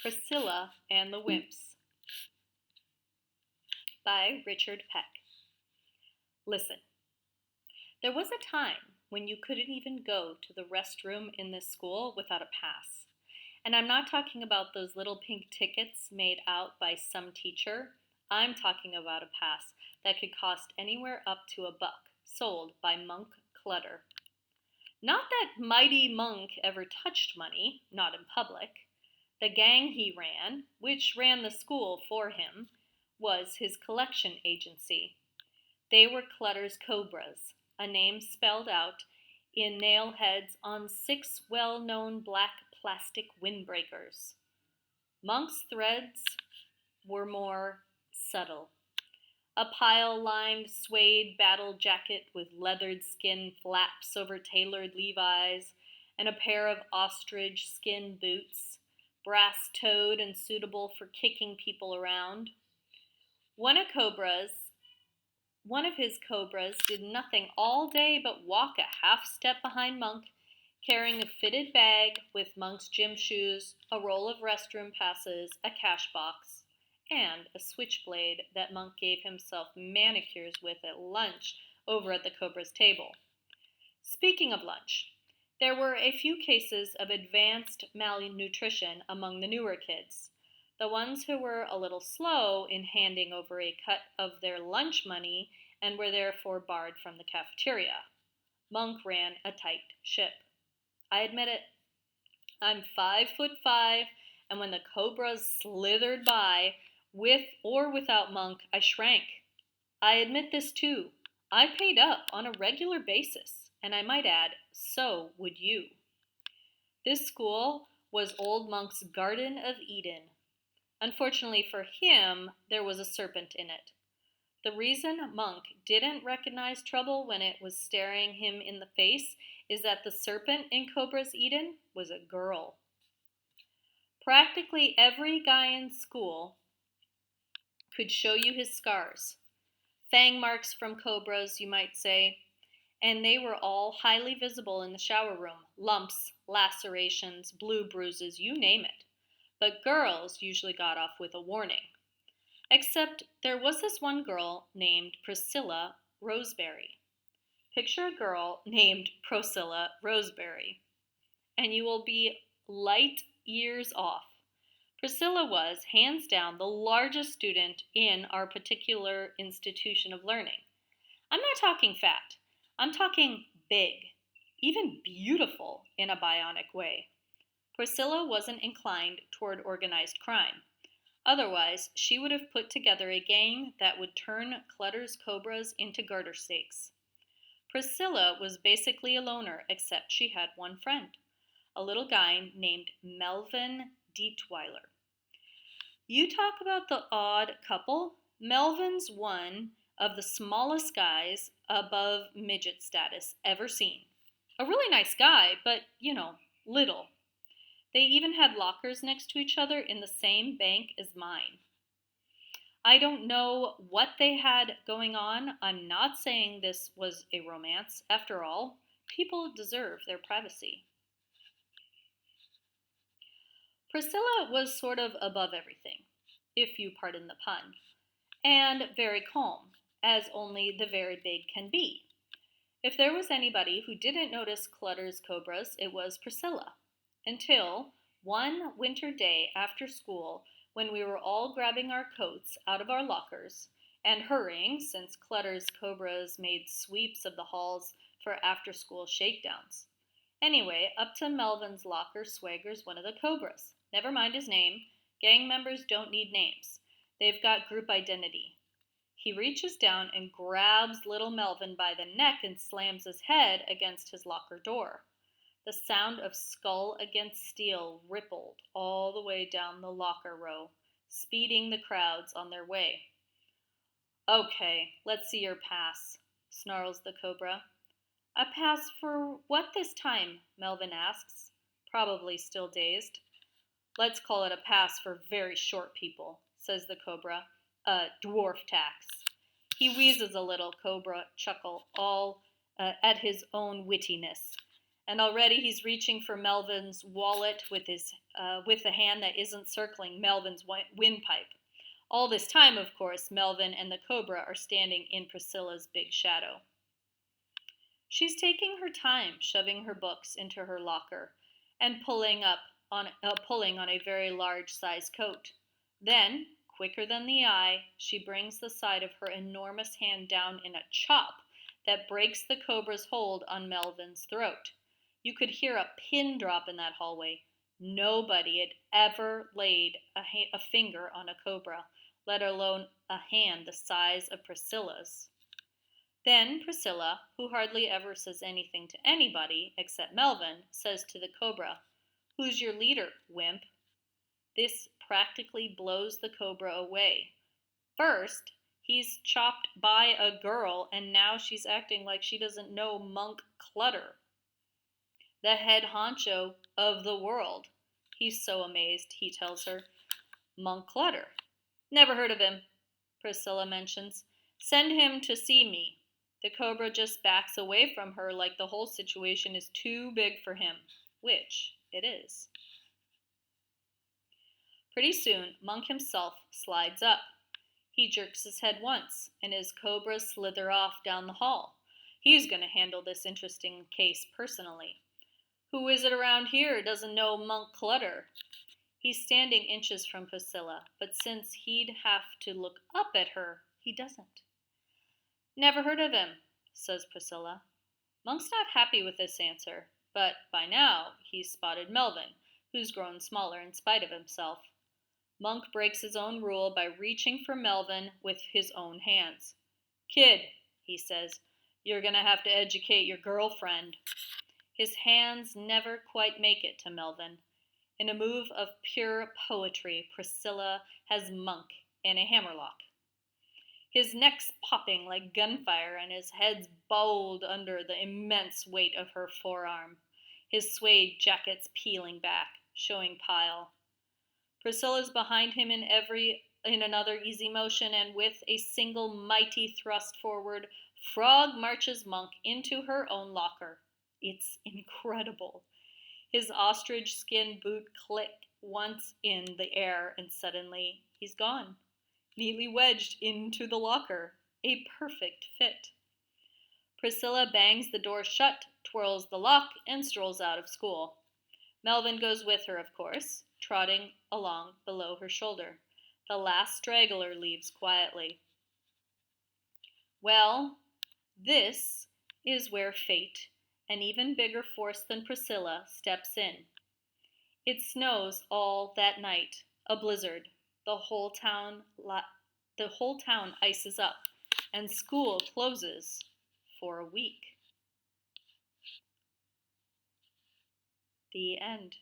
Priscilla and the Wimps by Richard Peck. Listen, there was a time when you couldn't even go to the restroom in this school without a pass. And I'm not talking about those little pink tickets made out by some teacher. I'm talking about a pass that could cost anywhere up to $1, sold by Monk Clutter. Not that mighty Monk ever touched money, not in public. The gang he ran, which ran the school for him, was his collection agency. They were Clutter's Cobras, a name spelled out in nail heads on 6 well-known black plastic windbreakers. Monk's threads were more subtle. A pile-lined suede battle jacket with leathered skin flaps over tailored Levi's, and a pair of ostrich skin boots, brass-toed and suitable for kicking people around. One of his cobras did nothing all day but walk a half step behind Monk, carrying a fitted bag with Monk's gym shoes, a roll of restroom passes, a cash box, and a switchblade that Monk gave himself manicures with at lunch over at the cobra's table. Speaking of lunch, there were a few cases of advanced malnutrition among the newer kids. The ones who were a little slow in handing over a cut of their lunch money and were therefore barred from the cafeteria. Monk ran a tight ship. I admit it. I'm 5'5", and when the cobras slithered by, with or without Monk, I shrank. I admit this too. I paid up on a regular basis, and I might add, so would you. This school was old Monk's Garden of Eden. Unfortunately for him, there was a serpent in it. The reason Monk didn't recognize trouble when it was staring him in the face is that the serpent in Cobra's Eden was a girl. Practically every guy in school could show you his scars. Fang marks from cobras, you might say, and they were all highly visible in the shower room. Lumps, lacerations, blue bruises, you name it. But girls usually got off with a warning. Except there was this one girl named Priscilla Roseberry. Picture a girl named Priscilla Roseberry, and you will be light years off. Priscilla was, hands down, the largest student in our particular institution of learning. I'm not talking fat. I'm talking big, even beautiful in a bionic way. Priscilla wasn't inclined toward organized crime. Otherwise, she would have put together a gang that would turn Clutter's cobras into garter snakes. Priscilla was basically a loner, except she had one friend, a little guy named Melvin Dietweiler. You talk about the odd couple. Melvin's one of the smallest guys above midget status ever seen. A really nice guy, but, little. They even had lockers next to each other in the same bank as mine. I don't know what they had going on. I'm not saying this was a romance. After all, people deserve their privacy. Priscilla was sort of above everything, if you pardon the pun, and very calm, as only the very big can be. If there was anybody who didn't notice Clutter's cobras, it was Priscilla. Until one winter day after school, when we were all grabbing our coats out of our lockers and hurrying, since Clutter's cobras made sweeps of the halls for after-school shakedowns. Anyway, up to Melvin's locker swaggers one of the cobras. Never mind his name. Gang members don't need names. They've got group identity. He reaches down and grabs little Melvin by the neck and slams his head against his locker door. The sound of skull against steel rippled all the way down the locker row, speeding the crowds on their way. "Okay, let's see your pass," snarls the cobra. "A pass for what this time?" Melvin asks, probably still dazed. "Let's call it a pass for very short people," says the cobra. "A dwarf tax." He wheezes a little cobra chuckle, all at his own wittiness. And already he's reaching for Melvin's wallet with the hand that isn't circling Melvin's windpipe. All this time, of course, Melvin and the cobra are standing in Priscilla's big shadow. She's taking her time shoving her books into her locker and pulling on a very large size coat. Then, quicker than the eye, she brings the side of her enormous hand down in a chop that breaks the cobra's hold on Melvin's throat. You could hear a pin drop in that hallway. Nobody had ever laid a finger on a cobra, let alone a hand the size of Priscilla's. Then Priscilla, who hardly ever says anything to anybody except Melvin, says to the cobra, "Who's your leader, Wimp?" This practically blows the cobra away. First, he's chopped by a girl, and now she's acting like she doesn't know Monk Clutter, the head honcho of the world. He's so amazed, he tells her. Monk Clutter. Never heard of him, Priscilla mentions. Send him to see me. The cobra just backs away from her like the whole situation is too big for him, which it is. Pretty soon, Monk himself slides up. He jerks his head once, and his cobras slither off down the hall. He's going to handle this interesting case personally. Who is it around here doesn't know Monk Clutter? He's standing inches from Priscilla, but since he'd have to look up at her, he doesn't. Never heard of him, says Priscilla. Monk's not happy with this answer, but by now he's spotted Melvin, who's grown smaller in spite of himself. Monk breaks his own rule by reaching for Melvin with his own hands. Kid, he says, you're going to have to educate your girlfriend. His hands never quite make it to Melvin. In a move of pure poetry, Priscilla has Monk in a hammerlock. His neck's popping like gunfire and his head's bowed under the immense weight of her forearm. His suede jacket's peeling back, showing pile. Priscilla's behind him in another easy motion, and with a single mighty thrust forward, Frog marches Monk into her own locker. It's incredible. His ostrich skin boot clicked once in the air, and suddenly he's gone, neatly wedged into the locker. A perfect fit. Priscilla bangs the door shut, twirls the lock, and strolls out of school. Melvin goes with her, of course, trotting along below her shoulder. The last straggler leaves quietly. Well, this is where fate, an even bigger force than Priscilla, steps in. It snows all that night, a blizzard. The whole town ices up, and school closes for a week. The end.